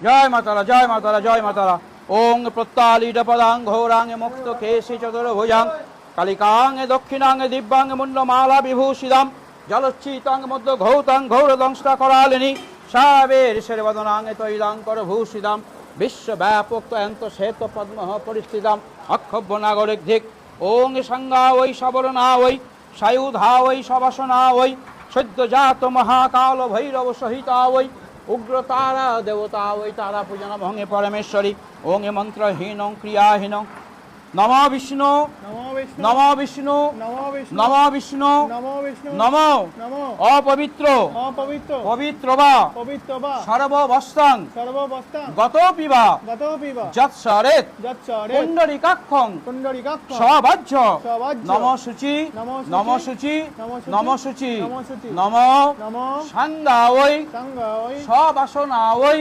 জয় মাতারা, জয় মাতারা, জয় মাতারা। ওং প্রত্যালিত পদাং ঘোরাং মুক্ত কেশি চতুর্ভুজাং কালিকাং দক্ষিণাং দিব্যাং মুন্ডমালা বিভূষিতাম জলচ্ছিতাং মধ্য ঘৌতাং ঘৌরদংষ্টা করালিনী সাবের শেরবদনাং তৈলাঙ্কর ভূষিতাম বিশ্বব্যাপক অন্ত শ্বেত পদ্ম পরিস্থিতাম অক্ষভ্য নাগরিক ধিক। ওং সংজ্ঞা ওই সবরণা ওই সায়ুধা ওই সবাসনা ওই সদ্যজাত মহাকাল ভৈরব সহিতা ওই উগ্র তারা দেবতা ওই তারা পূজন ভঙ্গে পরমেশ্বরী। ওং মন্ত্রহীন ক্রিয়াহীন নম বিষ্ণু নম বিষ্ণু নম বিষ্ণু নম অপবিত্র পবিত্র বা সর্ববস্তাং গত পিবা যৎসরেত পুণ্ডরিকাক্ষং সবাহ্য নম শুচি নম শুচি নম শুচি নম সাঙ্গা ওই সবাসনা ওই